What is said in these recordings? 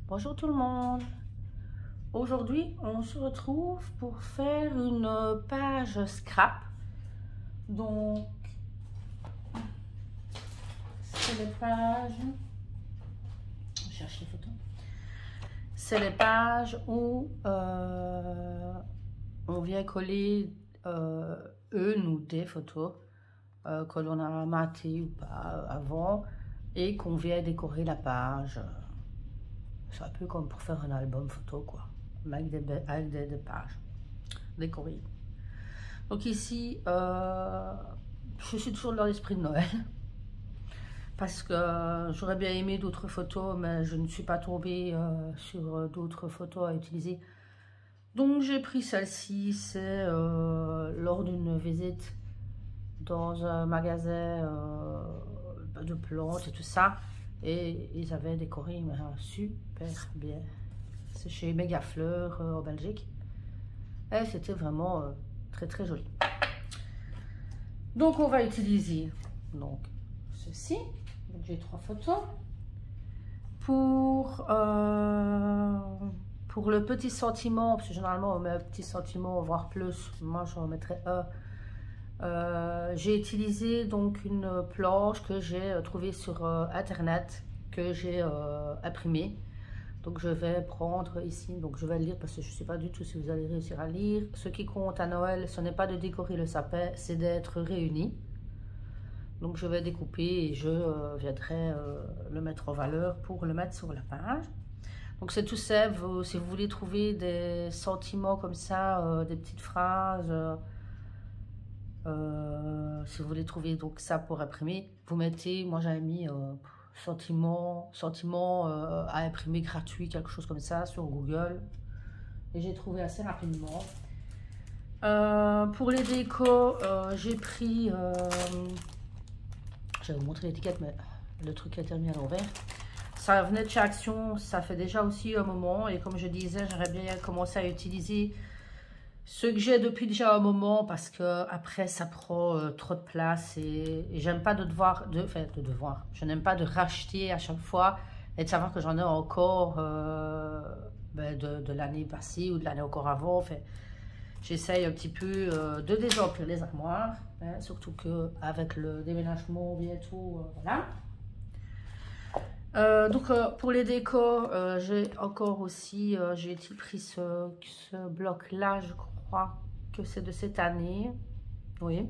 Bonjour tout le monde. Aujourd'hui, on se retrouve pour faire une page scrap. Donc, c'est les pages. On cherche les photos. C'est les pages où on vient coller une ou des photos que l'on a matées ou pas avant et qu'on vient décorer la page. C'est un peu comme pour faire un album photo, quoi, avec des pages décorées. Donc ici, je suis toujours dans l'esprit de Noël, parce que j'aurais bien aimé d'autres photos, mais je ne suis pas tombée sur d'autres photos à utiliser. Donc j'ai pris celle-ci, c'est lors d'une visite dans un magasin de plantes et tout ça. Et ils avaient décoré super bien. C'est chez Méga Fleurs en Belgique. Et c'était vraiment très très joli. Donc on va utiliser donc ceci. Donc j'ai 3 photos. Pour le petit sentiment, parce que généralement on met un petit sentiment, voire plus. Moi j'en mettrais un. J'ai utilisé donc une planche que j'ai trouvée sur internet, que j'ai imprimée. Donc je vais prendre ici, donc je vais lire parce que je ne sais pas du tout si vous allez réussir à lire. Ce qui compte à Noël, ce n'est pas de décorer le sapin, c'est d'être réunis. Donc je vais découper et je viendrai le mettre en valeur pour le mettre sur la page. Donc c'est tout simple, si vous voulez trouver des sentiments comme ça, des petites phrases. Si vous voulez trouver donc ça pour imprimer, vous mettez, moi j'avais mis sentiment à imprimer gratuit, quelque chose comme ça sur Google, et j'ai trouvé assez rapidement. Pour les décos, j'ai pris, je vais vous montrer l'étiquette, mais le truc a été mis à l'envers. Ça venait de chez Action, ça fait déjà aussi un moment, et comme je disais, j'aurais bien commencé à utiliser ce que j'ai depuis déjà un moment, parce que après ça prend trop de place et j'aime pas je n'aime pas de racheter à chaque fois et de savoir que j'en ai encore de l'année passée ou de l'année encore avant. J'essaye un petit peu de désemplir les armoires, hein, surtout que avec le déménagement bientôt, voilà. Pour les décors, j'ai encore aussi, j'ai pris ce bloc là, je crois que c'est de cette année, oui,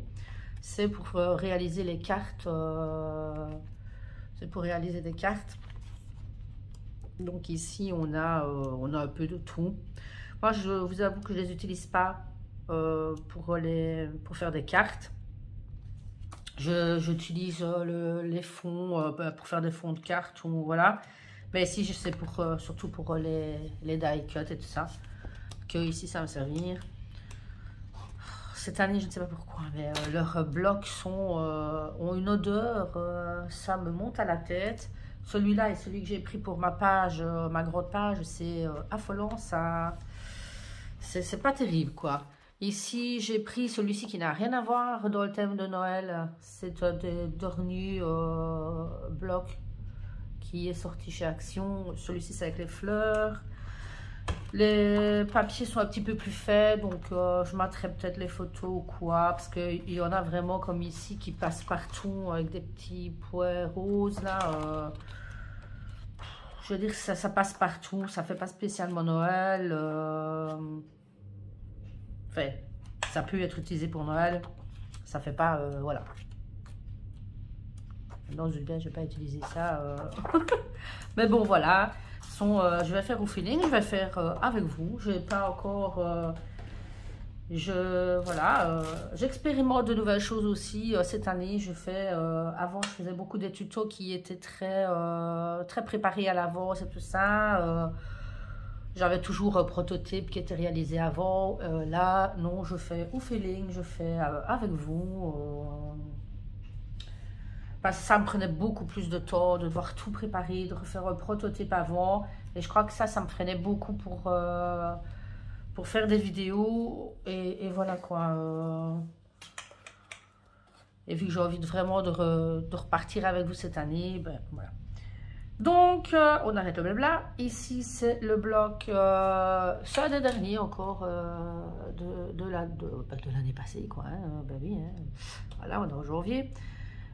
c'est pour réaliser les cartes, c'est pour réaliser des cartes. Donc ici on a un peu de tout. Moi je vous avoue que je les utilise pas pour faire des cartes. J'utilise les fonds pour faire des fonds de cartes, ou voilà. Mais ici, c'est surtout pour les die cut et tout ça. Que ici, ça va me servir. Cette année, je ne sais pas pourquoi, mais leurs blocs ont une odeur. Ça me monte à la tête. Celui-là et celui que j'ai pris pour ma page, ma grande page, c'est affolant. Ça, c'est pas terrible, quoi. Ici, j'ai pris celui-ci qui n'a rien à voir dans le thème de Noël. C'est des Dornu bloc qui est sorti chez Action. Celui-ci, c'est avec les fleurs. Les papiers sont un petit peu plus faits, donc je mettrai peut-être les photos ou quoi. Parce qu'il y en a vraiment comme ici qui passent partout avec des petits points roses là. Je veux dire, ça passe partout. Ça fait pas spécialement Noël. Ça peut être utilisé pour Noël, ça fait pas, voilà. Dans une bien, je vais pas utiliser ça, mais bon, voilà. Je vais faire au feeling, je vais faire avec vous. Je n'ai pas encore, voilà, j'expérimente de nouvelles choses aussi cette année. Avant, je faisais beaucoup des tutos qui étaient très préparés à l'avance et tout ça. J'avais toujours un prototype qui était réalisé avant. Là, non, je fais au feeling, je fais avec vous. Parce que ça me prenait beaucoup plus de temps de devoir tout préparer, de refaire un prototype avant. Et je crois que ça me freinait beaucoup pour faire des vidéos. Et voilà quoi. Et vu que j'ai envie vraiment de repartir avec vous cette année, ben voilà. Donc, on arrête le blabla. Ici, c'est le bloc, c'est un des derniers encore de l'année passée, quoi. Hein, ben oui, hein. Voilà, on est en janvier.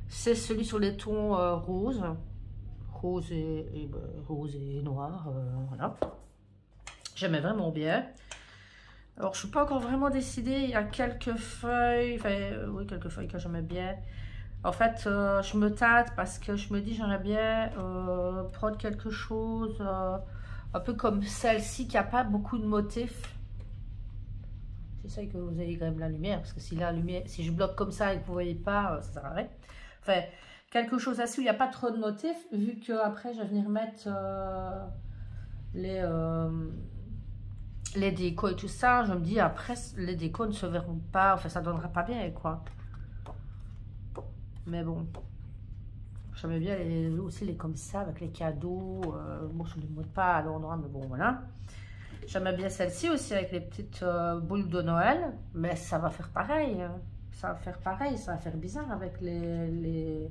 C'est celui sur les tons roses. Rose et noir, voilà. J'aimais vraiment bien. Alors, je suis pas encore vraiment décidée. Il y a quelques feuilles, enfin, oui, quelques feuilles que j'aimais bien. En fait, je me tâte parce que je me dis j'aimerais bien prendre quelque chose un peu comme celle-ci qui n'a pas beaucoup de motifs. J'essaie que vous ayez quand même la lumière parce que si la lumière, si je bloque comme ça et que vous ne voyez pas, ça sert à rien. Enfin, quelque chose assis où il n'y a pas trop de motifs, vu que après je vais venir mettre les décos et tout ça. Je me dis après les décos ne se verront pas, enfin ça ne donnera pas bien quoi. Mais bon. J'aimais bien aussi les comme ça, avec les cadeaux. Bon, je ne les montre pas à l'endroit, mais bon, voilà. J'aimais bien celle-ci aussi, avec les petites boules de Noël. Mais ça va faire pareil. Hein. Ça va faire pareil, ça va faire bizarre avec les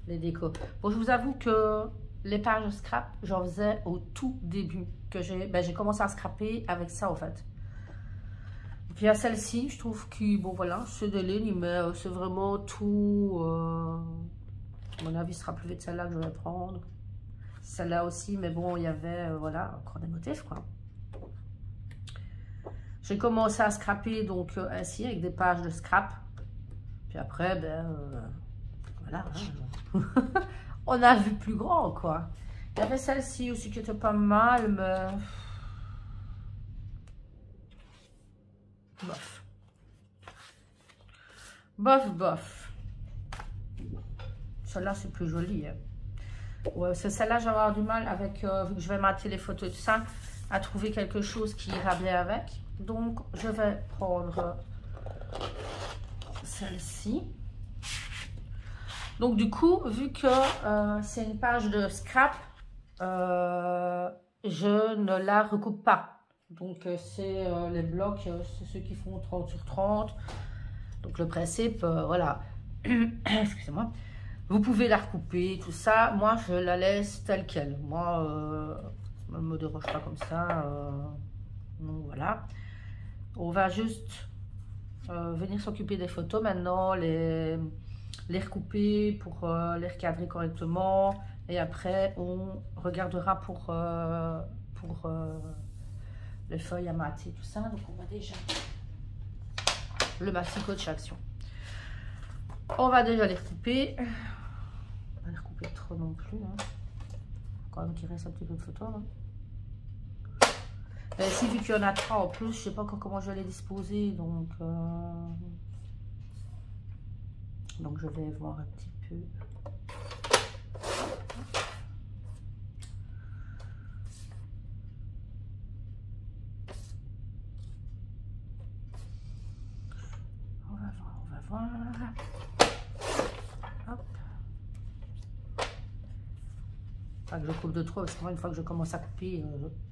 décos. Bon, je vous avoue que les pages scrap, j'en faisais au tout début. Que j'ai commencé à scraper avec ça, en fait. Donc, il y a celle-ci, je trouve que, bon, voilà, c'est des lignes, mais c'est vraiment tout... À mon avis, ce sera plus vite celle-là que je vais prendre. Celle-là aussi, mais bon, il y avait, voilà, encore des motifs, quoi. J'ai commencé à scraper, donc, ainsi, avec des pages de scrap. Puis après, ben, voilà. Hein. On a vu plus grand, quoi. Il y avait celle-ci aussi qui était pas mal, mais... Bof. Bof, bof. Celle-là, c'est plus joli. Hein. Ouais, c'est celle-là, j'ai avoir du mal avec, vu que je vais mater les photos et tout ça, à trouver quelque chose qui ira bien avec. Donc, je vais prendre celle-ci. Donc, du coup, vu que c'est une page de scrap, je ne la recoupe pas. Donc, c'est les blocs, c'est ceux qui font 30 sur 30. Donc, le principe, voilà. Excusez-moi. Vous pouvez la recouper, tout ça. Moi, je la laisse telle qu'elle. Moi, ne me dérange pas comme ça. Donc, voilà. On va juste venir s'occuper des photos maintenant, les recouper pour les recadrer correctement. Et après, on regardera pour les feuilles à mater, tout ça. Donc, on va déjà le massicot de chaque action. On va déjà les recouper. Pas les recouper trop non plus. Hein. Quand même qu'il reste un petit peu de photos. Hein. Et si, vu qu'il y en a 3 en plus, je sais pas encore comment je vais les disposer. Donc je vais voir un petit peu. On va voir. Hop. Pas que je coupe de trop, parce que moi, une fois que je commence à couper,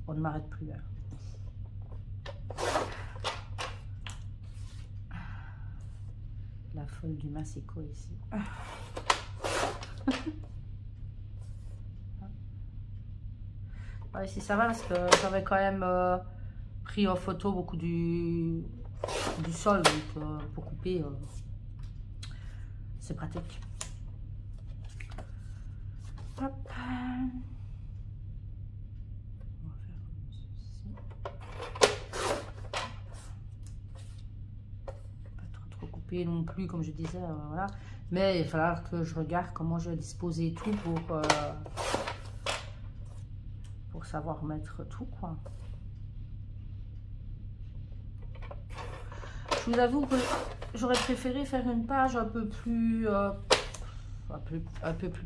on ne m'arrête plus. Hein. La folle du massicot ici. Ouais, ici ça va parce que j'avais quand même pris en photo beaucoup du sol, donc pour couper, c'est pratique. Hop. On va faire comme ceci. Pas trop couper non plus, comme je disais, voilà. Mais il va falloir que je regarde comment je vais disposer tout pour savoir mettre tout, quoi. Je vous avoue que j'aurais préféré faire une page un peu plus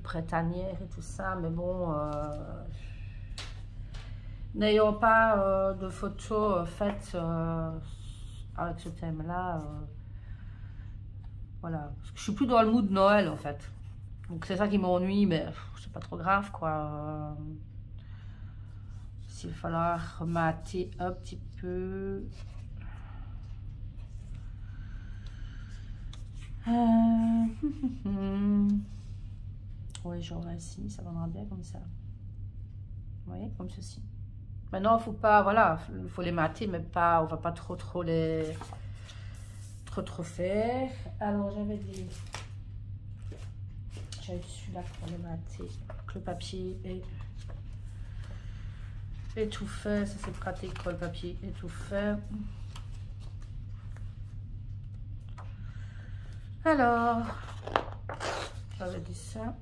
printanière et tout ça, mais bon, n'ayant pas de photos faites avec ce thème-là, voilà. Je suis plus dans le mood de Noël, en fait. Donc c'est ça qui m'ennuie, mais c'est pas trop grave, quoi. S'il va falloir mater un petit peu... Oui, genre ici, ça donnera bien comme ça. voyez, comme ceci. Maintenant, il faut pas, voilà, il faut les mater, mais pas, on va pas trop les trop faire. Alors j'avais celui-là pour les mater, avec le papier et tout fait. Ça c'est pratique pour le papier et tout fait. Alors, j'avais dit ça.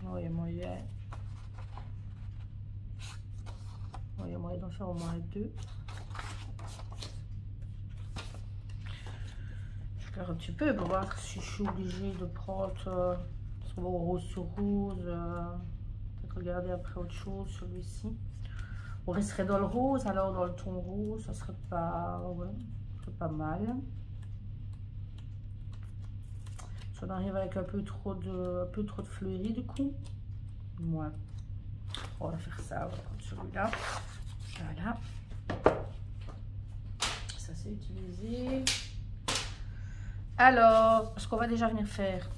Oui, moyen. Il y a moyen d'en faire au moins 2. Je vais faire un petit peu pour voir si je suis obligée de prendre rose sur rose. Peut-être regarder après autre chose, celui-ci. On resterait dans le rose, alors dans le ton rose, ça serait pas, ouais, pas mal. Si on arrive avec un peu trop de fleuris du coup. Ouais. On va faire ça, on va prendre celui-là. Voilà. Ça c'est utilisé. Alors, ce qu'on va déjà venir faire,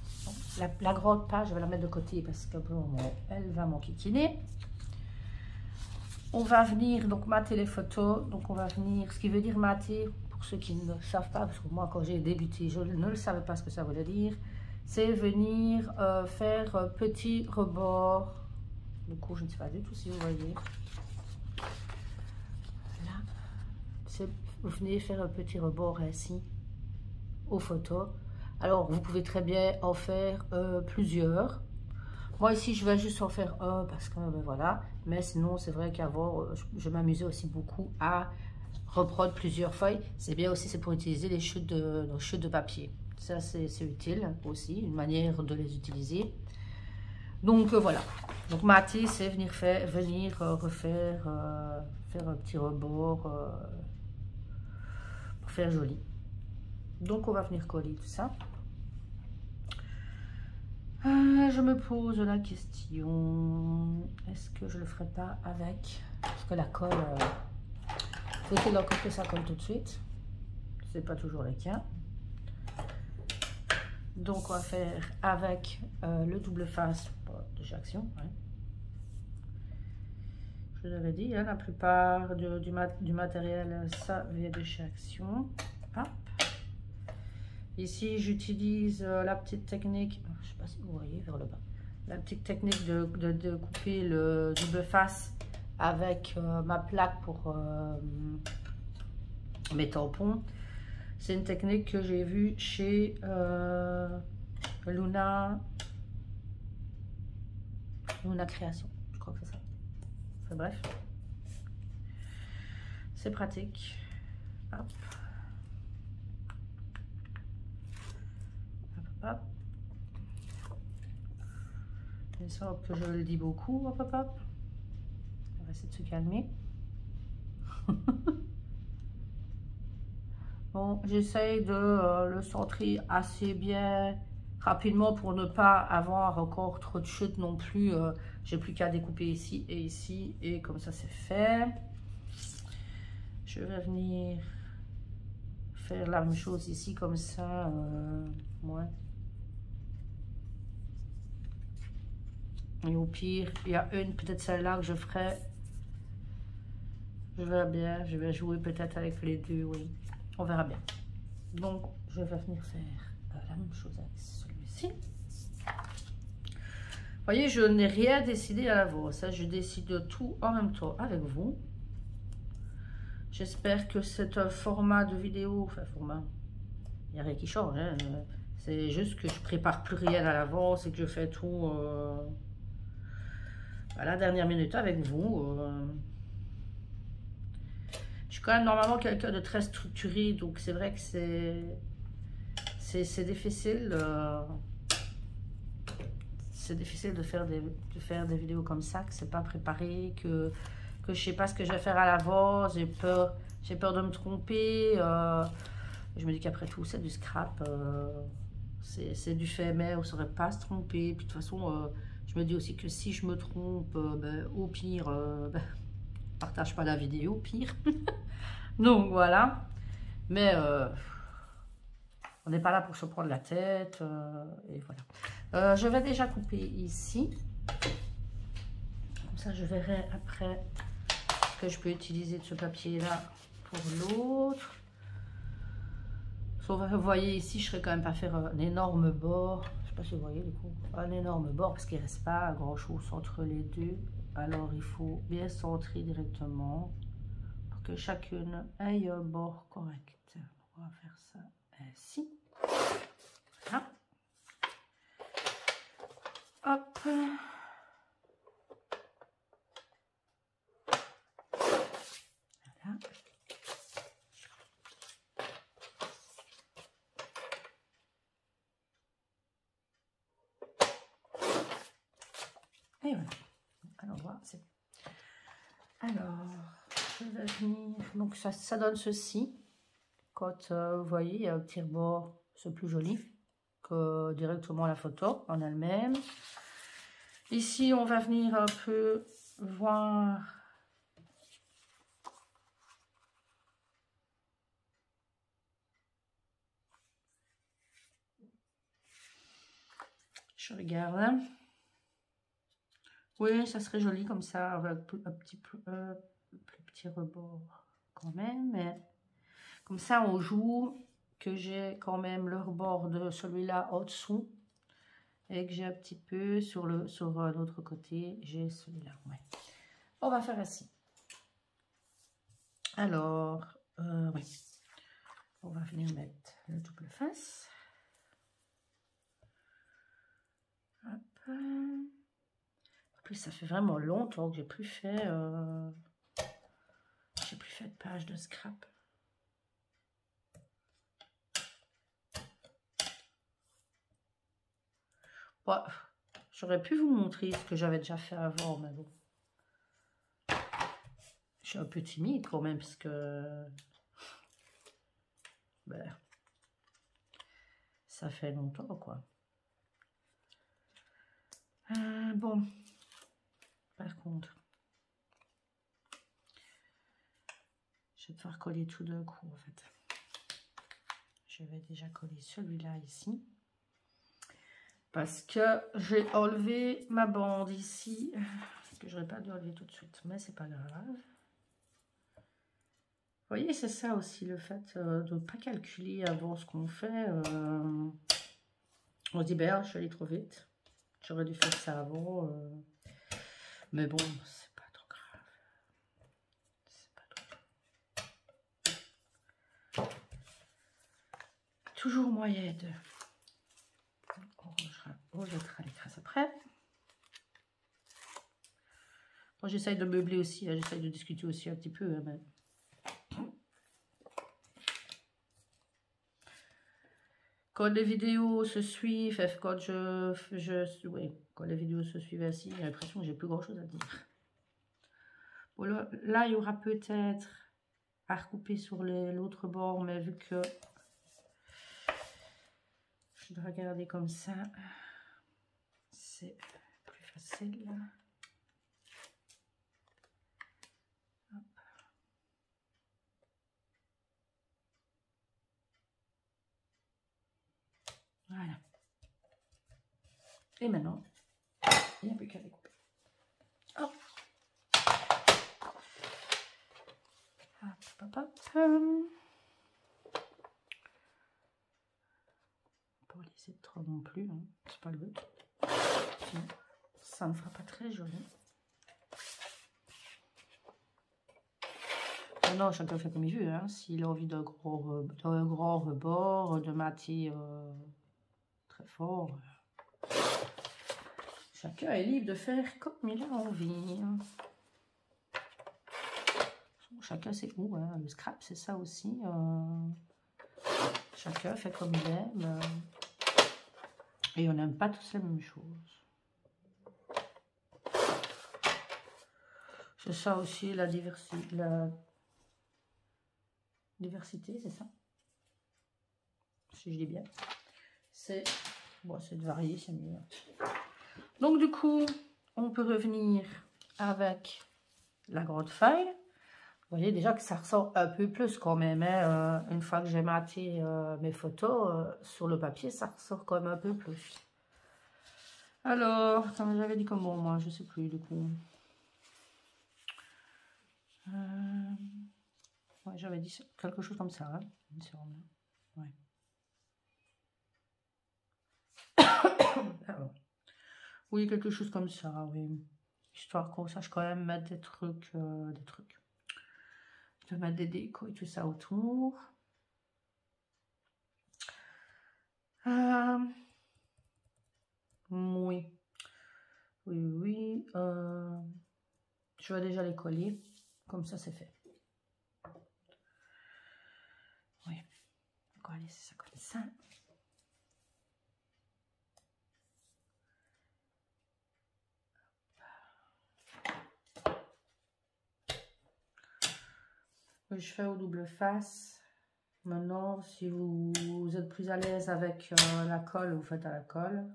la grande page, je vais la mettre de côté parce que bon, elle va m'enquiquiner. On va venir donc mater les photos. Donc on va venir, ce qui veut dire mater, pour ceux qui ne savent pas, parce que moi quand j'ai débuté, je ne le savais pas ce que ça voulait dire. C'est venir faire petit rebord. Du coup, je ne sais pas du tout si vous voyez. Voilà. Vous venez faire un petit rebord ainsi aux photos. Alors, vous pouvez très bien en faire plusieurs. Moi, ici, je vais juste en faire un parce que, ben, voilà. Mais sinon, c'est vrai qu'avant, je m'amusais aussi beaucoup à reprendre plusieurs feuilles. C'est bien aussi, c'est pour utiliser les chutes de papier. Ça, c'est utile aussi, une manière de les utiliser. Donc voilà, donc mater c'est venir refaire, faire un petit rebord pour faire joli. Donc on va venir coller tout ça. Je me pose la question, est-ce que je le ferai pas avec, parce que la colle, faut-il encore que ça colle tout de suite, c'est pas toujours le cas. Donc on va faire avec le double face de chaque action. Ouais. Je vous avais dit, hein, la plupart du matériel, ça vient de chez Action. Hop. Ici, j'utilise la petite technique, je ne sais pas si vous voyez vers le bas, la petite technique de couper le double face avec ma plaque pour mes tampons. C'est une technique que j'ai vue chez Luna Création, je crois que c'est ça. Enfin, bref, c'est pratique. Hop. Hop, hop. Et ça, que je le dis beaucoup. Hop, hop, hop. On va essayer de se calmer. Bon, j'essaye de le centrer assez bien rapidement pour ne pas avoir encore trop de chutes non plus. J'ai plus qu'à découper ici et comme ça c'est fait. Je vais venir faire la même chose ici comme ça. Ouais. Et au pire, il y a une, peut-être celle-là que je ferai. Je verrai bien, je vais jouer peut-être avec les deux, oui. On verra bien. Donc, je vais venir faire la même chose avec celui-ci. Vous voyez, je n'ai rien décidé à l'avance. Je décide tout en même temps avec vous. J'espère que c'est un format de vidéo, enfin format, il n'y a rien qui change. Hein. C'est juste que je prépare plus rien à l'avance et que je fais tout à la dernière minute avec vous. Je suis quand même normalement quelqu'un de très structuré, donc c'est vrai que c'est difficile. C'est difficile de faire des vidéos comme ça, que c'est pas préparé, que je sais pas ce que je vais faire à l'avance, j'ai peur de me tromper. Je me dis qu'après tout, c'est du scrap, c'est du fait, mais on ne saurait pas se tromper. Puis de toute façon, je me dis aussi que si je me trompe, ben, au pire, ben, partage pas la vidéo, pire. Donc voilà, mais on n'est pas là pour se prendre la tête, et voilà. Je vais déjà couper ici. Comme ça, je verrai après ce que je peux utiliser de ce papier-là pour l'autre. Sauf que vous voyez ici, je ne serais quand même pas faire un énorme bord. Je ne sais pas si vous voyez du coup. Un énorme bord parce qu'il ne reste pas grand-chose entre les deux. Alors, il faut bien centrer directement pour que chacune ait un bord correct. On va faire ça ainsi. Voilà. Hop. Voilà. Et voilà. Alors, voilà, c'est bon. Alors, je vais venir. Donc, ça donne ceci. Quand vous voyez, il y a un petit rebord, c'est plus joli que directement la photo en elle-même. Ici, on va venir un peu voir. Je regarde. Hein. Oui, ça serait joli comme ça, avec un petit rebord quand même. Mais comme ça, on joue que j'ai quand même le rebord de celui-là au-dessous. Et que j'ai un petit peu sur l'autre côté, j'ai celui-là. Ouais. On va faire ainsi. Alors, oui. On va venir mettre le double face. Hop. En plus, ça fait vraiment longtemps que j'ai plus fait de page de scrap. Ouais, j'aurais pu vous montrer ce que j'avais déjà fait avant, mais bon. Je suis un peu timide quand même, parce que ben, ça fait longtemps, quoi. Bon, par contre, je vais devoir coller tout d'un coup, en fait. Je vais déjà coller celui-là ici. Parce que j'ai enlevé ma bande ici. Que j'aurais pas dû enlever tout de suite, mais c'est pas grave. Vous voyez, c'est ça aussi le fait de ne pas calculer avant ce qu'on fait. On se dit, ben, je vais aller trop vite. J'aurais dû faire ça avant. Mais bon, c'est pas trop grave. C'est pas trop grave. Toujours moyen de... On rejettera les traces après. Bon, j'essaye de meubler aussi, hein, j'essaye de discuter aussi un petit peu. Hein, mais... Quand les vidéos se suivent, quand quand les vidéos se suivent ainsi, j'ai l'impression que j'ai plus grand chose à dire. Bon, là, il y aura peut-être à recouper sur l'autre bord, mais vu que je dois regarder comme ça, c'est plus facile. Hop. Voilà. Et maintenant, il n'y a plus qu'à découper. Hop. Hop, hop, hop. Pas lisser trop non plus, hein. C'est pas le but. Sinon, ça ne fera pas très joli. Non, chacun fait comme il veut. Hein. S'il a envie d'un grand rebord, de matière très fort, chacun est libre de faire comme il a envie. Chacun sait où. Hein. Le scrap, c'est ça aussi. Chacun fait comme il aime. Et on n'aime pas tous la même chose. C'est ça aussi la diversité. Diversité, c'est ça, si je dis bien, c'est bon, c'est de varier, c'est mieux. Donc du coup, on peut revenir avec la grande feuille. Vous voyez déjà que ça ressort un peu plus quand même, hein. Une fois que j'ai maté mes photos sur le papier, ça ressort quand même un peu plus. Alors, comme j'avais dit comment, moi, je sais plus du coup. j'avais dit quelque chose comme ça, hein, il me semble. Ouais. Oui, quelque chose comme ça, oui. Histoire qu'on sache quand même mettre des trucs. Je vais mettre des décos et tout ça autour. Oui. Oui. Je vais déjà les coller. Comme ça, c'est fait. Oui. On va coller ça comme ça. Je fais au double face. Maintenant, si vous êtes plus à l'aise avec la colle, vous faites à la colle.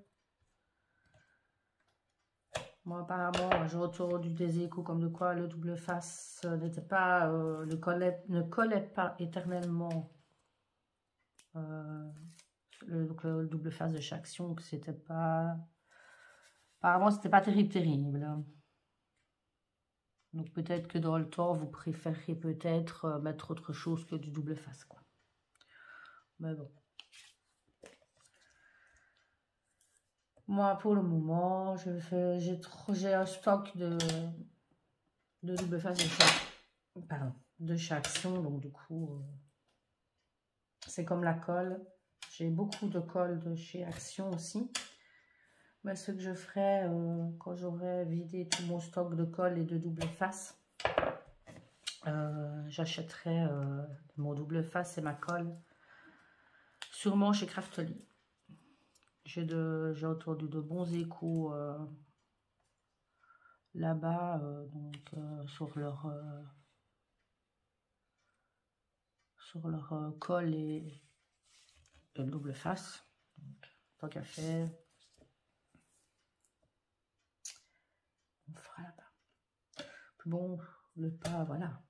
Moi, apparemment, j'ai entendu des échos comme de quoi le double face n'était pas, ne collait pas éternellement donc le double face de chaque action, que c'était pas, apparemment, c'était pas terrible. Donc peut-être que dans le temps, vous préférez peut-être mettre autre chose que du double face, quoi. Mais bon. Moi, pour le moment, j'ai un stock de double face de chaque action. Donc du coup, c'est comme la colle. J'ai beaucoup de colle de chez Action aussi. Mais ce que je ferai quand j'aurai vidé tout mon stock de colle et de double face, j'achèterai mon double face et ma colle sûrement chez Craftly. J'ai entendu de bons échos là-bas, donc sur leur colle et le double face. Donc, tant qu'à faire, on fera là-bas. Puis bon, le pas, voilà.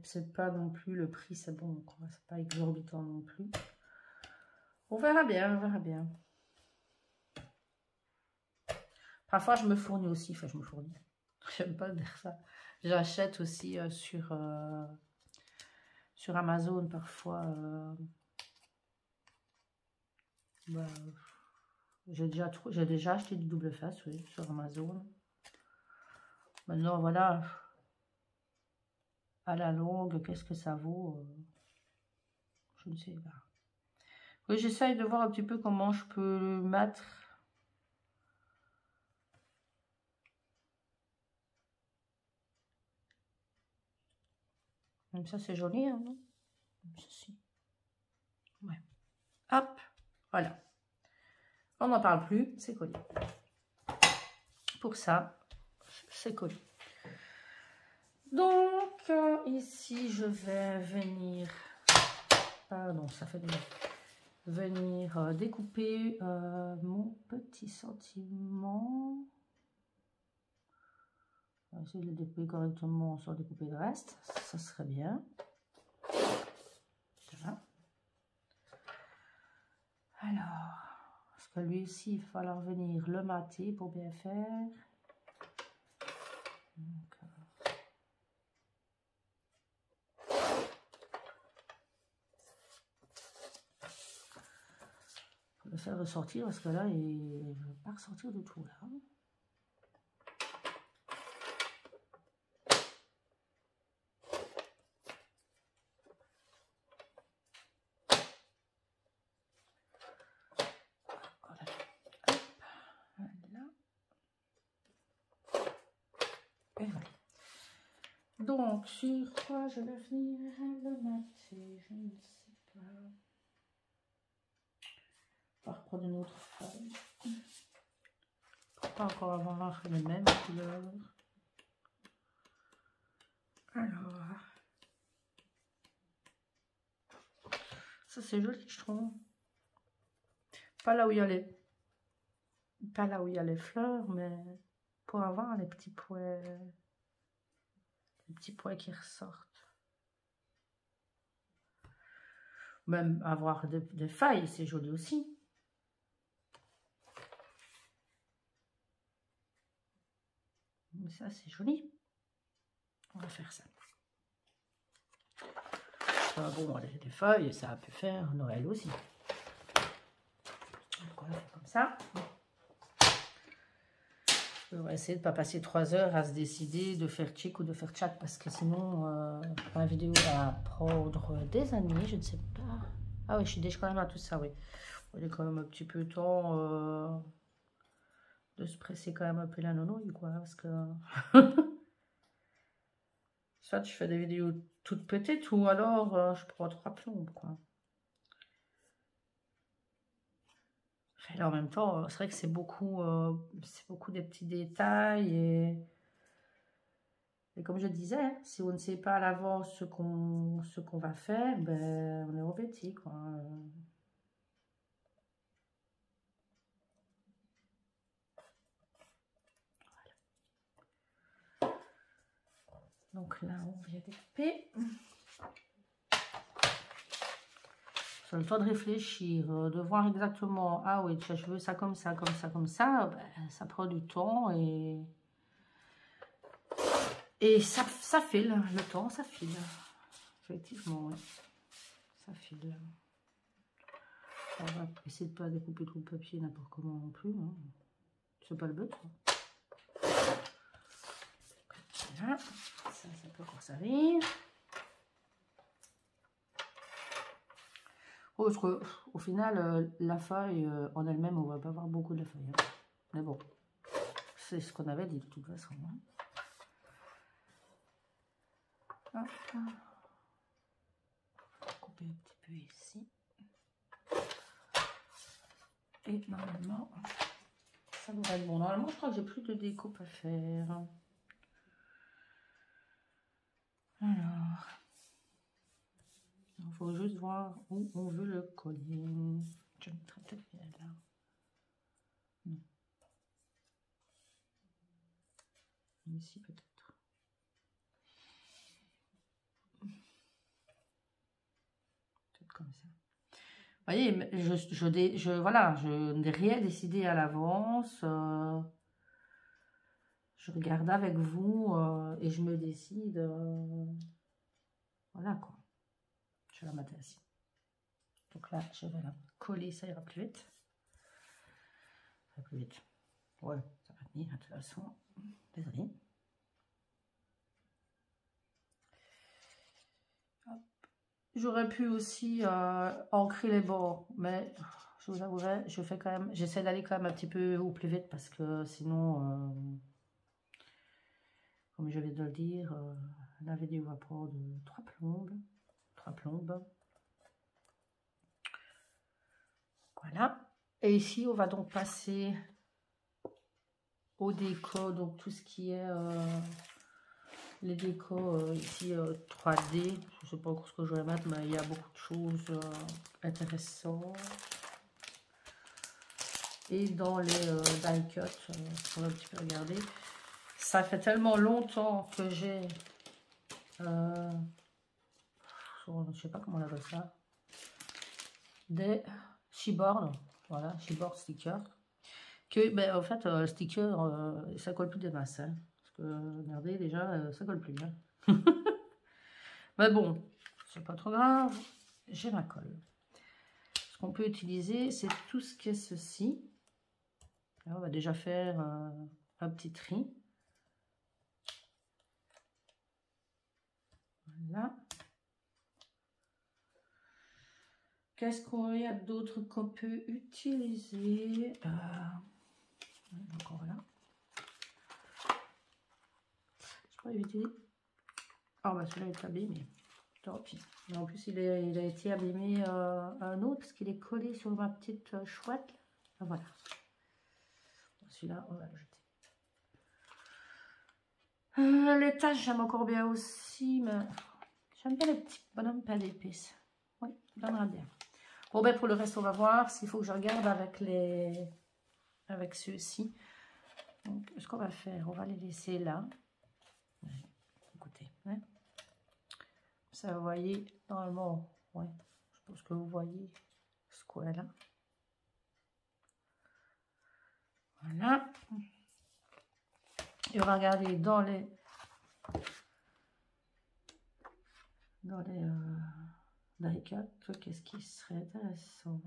C'est pas non plus le prix, c'est bon, c'est pas exorbitant non plus. On verra bien, on verra bien. Parfois, je me fournis aussi, enfin, je me fournis. J'aime pas dire ça. J'achète aussi sur Amazon parfois. Bah, j'ai déjà acheté du double face, oui, sur Amazon. Maintenant, voilà. À la longue, qu'est-ce que ça vaut? Je ne sais pas. Oui, j'essaye de voir un petit peu comment je peux le mettre. Comme ça, c'est joli, hein, non? Comme ceci. Ouais. Hop, voilà. On n'en parle plus, c'est collé. Pour ça, c'est collé. Donc, ici, je vais venir... Pardon, ça fait déjà... Venir découper mon petit sentiment. On va essayer de le découper correctement sans découper le reste. Ça serait bien. Voilà. Alors, parce que lui aussi, il va falloir venir le mater pour bien faire. Donc, le faire ressortir parce que là, il ne veut pas ressortir du tout. Là. Et voilà. Donc, sur quoi je vais venir le mater? Je ne sais pas. On va reprendre une autre feuille. Pour pas encore avoir les mêmes couleurs. Alors. Ça, c'est joli, je trouve. Pas là où il y a les fleurs, mais pour avoir les petits pois qui ressortent. Même avoir des failles, c'est joli aussi. Mais ça, c'est joli. On va faire ça. Bon, les feuilles, ça a pu faire Noël aussi. Donc on va faire comme ça. On va essayer de ne pas passer 3 heures à se décider de faire chic ou de faire tchac, parce que sinon la vidéo va prendre des années, je ne sais pas. Ah oui, je suis déjà quand même à tout ça, oui. Il est quand même un petit peu temps de se presser quand même un peu la nonouille, quoi, parce que soit je fais des vidéos toutes petites, ou alors je prends 3 plombes, quoi. Et là, en même temps, c'est vrai que c'est beaucoup des petits détails, et comme je disais, hein, si on ne sait pas à l'avance ce qu'on va faire, ben on est embêté, quoi. Donc là, on vient découper. Sur le temps de réfléchir, de voir exactement, ah oui, je veux ça comme ça, comme ça, comme ça, ben, ça prend du temps et ça file, le temps, ça file. Effectivement, oui. Ça file. On va essayer de ne pas découper trop de papier n'importe comment non plus. Hein. C'est pas le but. Voilà. Ça peut encore servir. Parce qu'au final, la feuille en elle-même, on va pas avoir beaucoup de la feuille. Hein. Mais bon, c'est ce qu'on avait dit de toute façon. Hein. Hop. Couper un petit peu ici. Et normalement, ça devrait être bon. Normalement, je crois que j'ai plus de découpe à faire. Alors, il faut juste voir où on veut le coller. Je mettrai peut-être bien là. Non. Ici peut-être. Peut-être comme ça. Vous voyez, voilà, je n'ai rien décidé à l'avance. Je regarde avec vous et je me décide. Voilà quoi. Je vais la mettre ainsi. Donc là, je vais la coller, ça ira plus vite. Ça ira plus vite. Ouais, ça va tenir de toute façon. Désolé. J'aurais pu aussi ancrer les bords, mais je vous avouerai, je fais quand même, j'essaie d'aller quand même un petit peu au plus vite parce que sinon, comme je viens de le dire, la vidéo va prendre 3 plombes. 3 plombes. Voilà. Et ici, on va donc passer au déco, donc tout ce qui est les décos ici 3D. Je ne sais pas encore ce que je vais mettre, mais il y a beaucoup de choses intéressantes. Et dans les die cut, on va un petit peu regarder. Ça fait tellement longtemps que j'ai, je ne sais pas comment on appelle ça, des chipboard, voilà, chipboard stickers. Que, ben, en fait, le sticker, ça colle plus des masses. Hein, parce que, regardez, déjà, ça colle plus. Hein. Mais bon, c'est pas trop grave, j'ai ma colle. Ce qu'on peut utiliser, c'est tout ce qui est ceci. Là, on va déjà faire un petit tri. Voilà. Qu'est-ce qu'on y a d'autre qu'on peut utiliser encore là. Je peux éviter. Ah bah celui-là est abîmé. Tant pis. Mais en plus il a été abîmé un autre parce qu'il est collé sur ma petite chouette. Ah, voilà. Celui-là on va le jeter. Les taches j'aime encore bien aussi, mais j'aime bien les petits bonhommes pas d'épices. Oui, j'aimerais bien. Bon ben pour le reste on va voir s'il faut que je regarde avec ceux-ci. Donc ce qu'on va faire, on va les laisser là. Ouais, écoutez, hein. Ça vous voyez normalement, ouais, je pense que vous voyez ce qu'on a là. Voilà. Et on va regarder dans dans les die cut, qu'est-ce qui serait intéressant?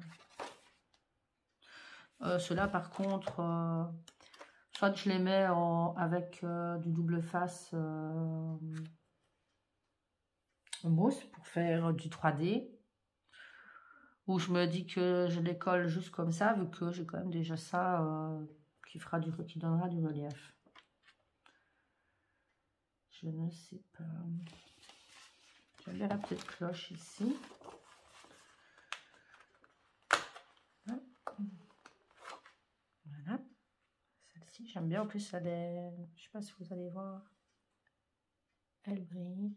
Ceux-là, par contre, soit je les mets avec du double face mousse pour faire du 3D. Ou je me dis que je les colle juste comme ça, vu que j'ai quand même déjà ça qui donnera du relief. Je ne sais pas. J'aime bien la petite cloche ici. Voilà. Celle-ci, j'aime bien. En plus, elle est... Je sais pas si vous allez voir. Elle brille.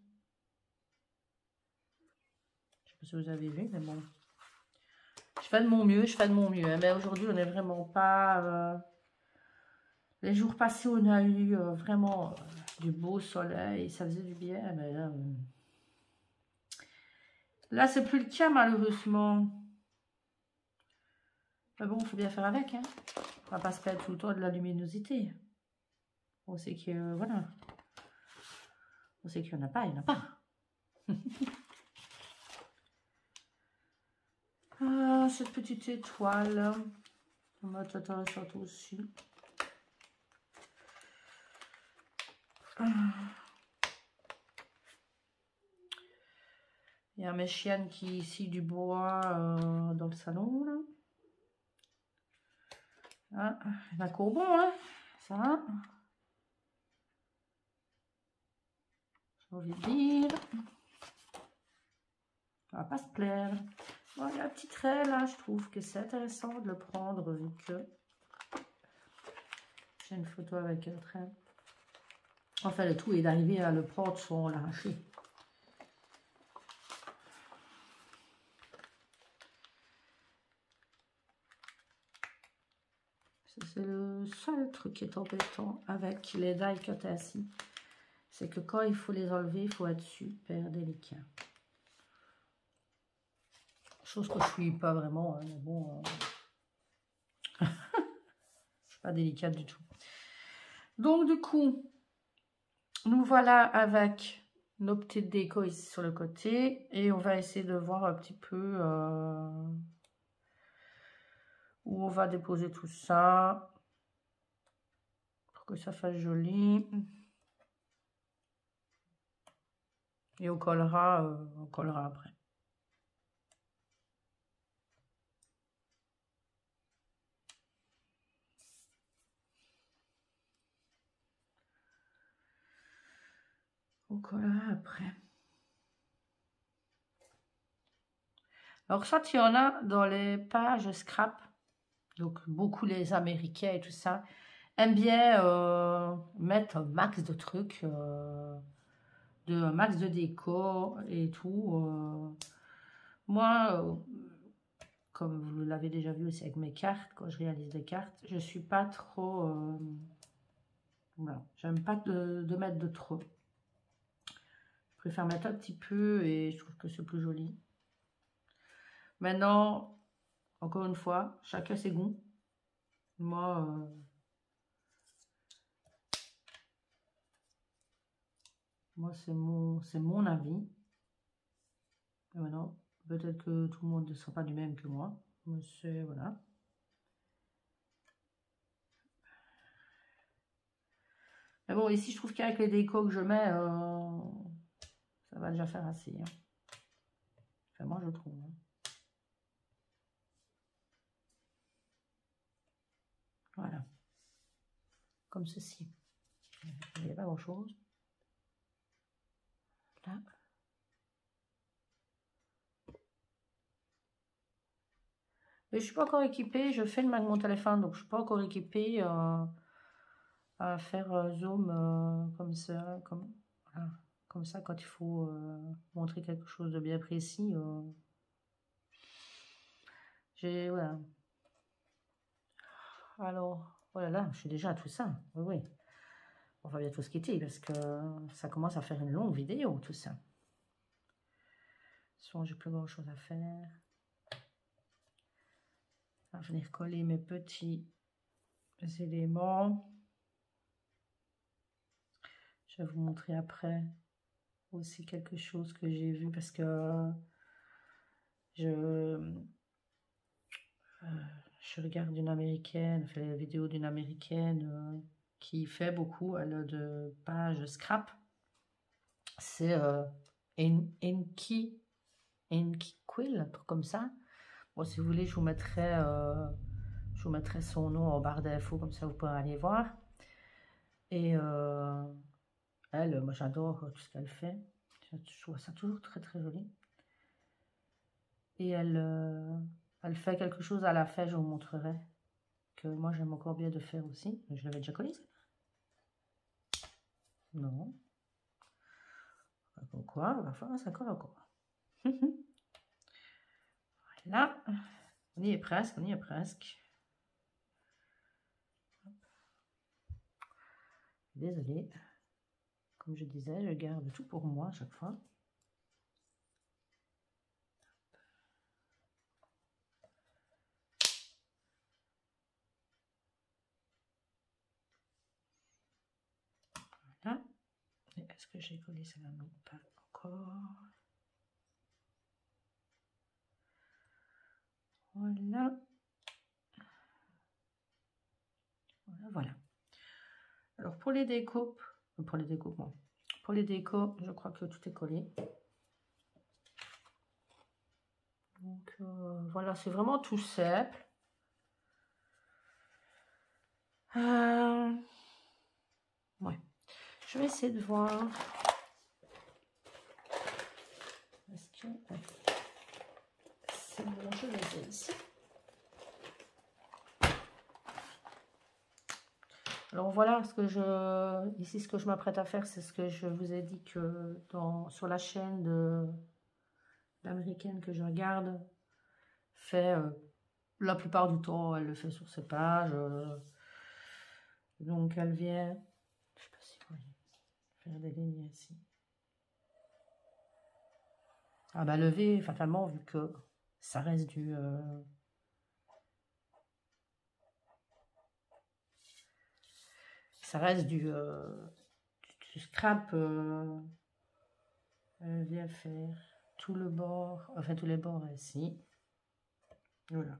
Je sais pas si vous avez vu, mais bon. Je fais de mon mieux, hein. Mais aujourd'hui, on n'est vraiment pas... Les jours passés, on a eu vraiment du beau soleil. Ça faisait du bien. Mais là c'est plus le cas, malheureusement. Mais bon, il faut bien faire avec, hein. On va pas se perdre tout le temps de la luminosité. On sait que, voilà. On sait qu'il n'y en a pas, il n'y en a pas. Ah, cette petite étoile. On va t'intéresser aussi. Il y a mes chiennes qui scie du bois dans le salon, là. Ah, il y en a courbon, hein. Ça. J'ai envie de dire. On va pas se plaire. Bon, il y a un petit trait là, je trouve que c'est intéressant de le prendre vu que j'ai une photo avec un trait. Enfin, le tout est d'arriver à le prendre sans l'arracher. C'est le seul truc qui est embêtant avec les die cut ainsi. C'est que quand il faut les enlever, il faut être super délicat. Chose que je suis pas vraiment, hein, mais bon, je suis pas délicate du tout. Donc du coup, nous voilà avec nos petites décos ici sur le côté et on va essayer de voir un petit peu où on va déposer tout ça pour que ça fasse joli. Et on collera après. On collera après. Alors ça, il y en a dans les pages scrap. Donc beaucoup les Américains et tout ça aiment bien mettre un max de trucs, un max de déco et tout. Moi, comme vous l'avez déjà vu aussi avec mes cartes, quand je réalise des cartes, je suis pas trop... voilà, j'aime pas de mettre de trop. Je préfère mettre un petit peu et je trouve que c'est plus joli. Maintenant, encore une fois, chacun ses goûts. Moi, c'est mon avis. Et maintenant, peut-être que tout le monde ne sera pas du même que moi. Mais c'est, voilà. Mais bon, ici, je trouve qu'avec les décos que je mets, ça va déjà faire assez. Hein. Enfin, moi, je trouve. Hein. Voilà. Comme ceci. Il n'y a pas grand-chose. Là. Mais je ne suis pas encore équipée. Je filme avec mon téléphone, donc je ne suis pas encore équipée à faire zoom comme ça. Voilà. Comme ça, quand il faut montrer quelque chose de bien précis. Voilà. Alors, voilà, là, je suis déjà à tout ça. Oui, oui. On va bientôt se quitter parce que ça commence à faire une longue vidéo, tout ça. Soit j'ai plus grand chose à faire. Alors, je vais recoller mes petits éléments. Je vais vous montrer après aussi quelque chose que j'ai vu parce que je regarde une américaine, fait des vidéos d'une américaine qui fait beaucoup, elle a de pages scrap. C'est Enki Quill, un truc comme ça. Bon, si vous voulez, je vous mettrai son nom en barre d'infos, comme ça vous pourrez aller voir. Et elle, moi j'adore tout ce qu'elle fait. Je trouve ça toujours très très joli. Et elle fait quelque chose à la fin, je vous montrerai. Que moi j'aime encore bien de faire aussi. Je l'avais déjà collé. Non. Pourquoi? On va faire ça colle encore. Voilà. On y est presque, on y est presque. Désolée. Comme je disais, je garde tout pour moi à chaque fois. Voilà. Est-ce que j'ai collé celle-là? Non, pas encore. Voilà. Voilà. Alors pour les découpes, pour les décos, je crois que tout est collé. Donc voilà, c'est vraiment tout simple. Ouais. Je vais essayer de voir. Est-ce que c'est bon, je les ai ici. Alors voilà, ce que je m'apprête à faire, c'est ce que je vous ai dit que sur la chaîne de l'américaine que je regarde, fait la plupart du temps, elle le fait sur ses pages. Donc elle vient, je sais pas si vous voyez, faire des lignes ici. Ah bah lever, fatalement, vu que ça reste du scrap. Elle vient faire tout le bord, enfin tous les bords ici. Voilà.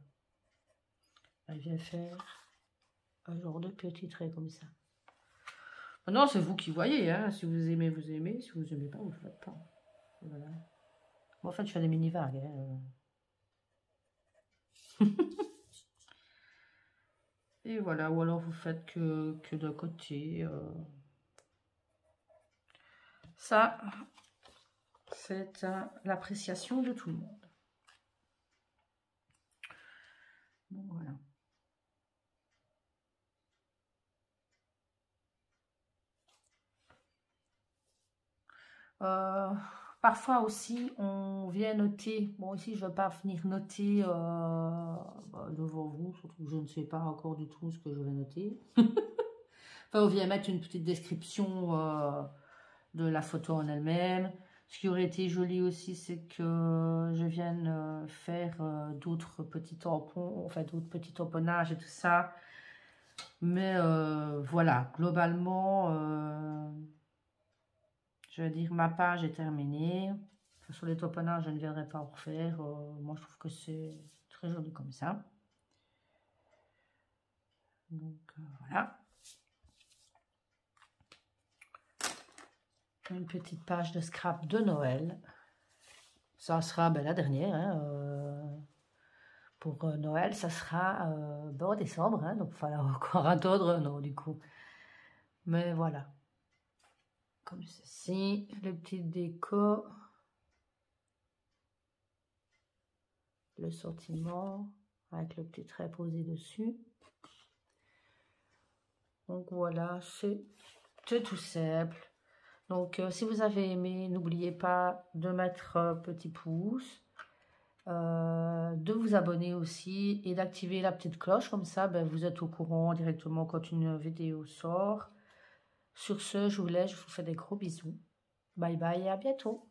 Elle vient faire un genre de petit trait comme ça. Maintenant, c'est vous qui voyez, hein. Si vous aimez, vous aimez. Si vous aimez pas, vous ne faites pas. Voilà. Bon, en fait, je fais des mini-vagues. Hein. Et voilà, ou alors vous faites que d'un côté. Ça, c'est l'appréciation de tout le monde. Bon, voilà. Parfois aussi, on vient noter. Bon, ici, je ne vais pas venir noter devant vous, surtout que je ne sais pas encore du tout ce que je vais noter. Enfin, on vient mettre une petite description de la photo en elle-même. Ce qui aurait été joli aussi, c'est que je vienne faire d'autres petits tampons, enfin d'autres petits tamponnages et tout ça. Mais voilà, globalement, je veux dire, ma page est terminée. Enfin, sur les tamponnages, je ne viendrai pas en refaire. Moi, je trouve que c'est très joli comme ça. Donc, voilà. Une petite page de scrap de Noël. Ça sera la dernière. Hein, pour Noël, ça sera en décembre. Hein, donc, il va encore attendre un an du coup. Mais voilà. Comme ceci. Le petit déco. Le sentiment. Avec le petit trait posé dessus. Donc voilà, c'est tout simple. Donc si vous avez aimé, n'oubliez pas de mettre un petit pouce, de vous abonner aussi et d'activer la petite cloche. Comme ça, vous êtes au courant directement quand une vidéo sort. Sur ce, je vous laisse, je vous fais des gros bisous. Bye bye et à bientôt.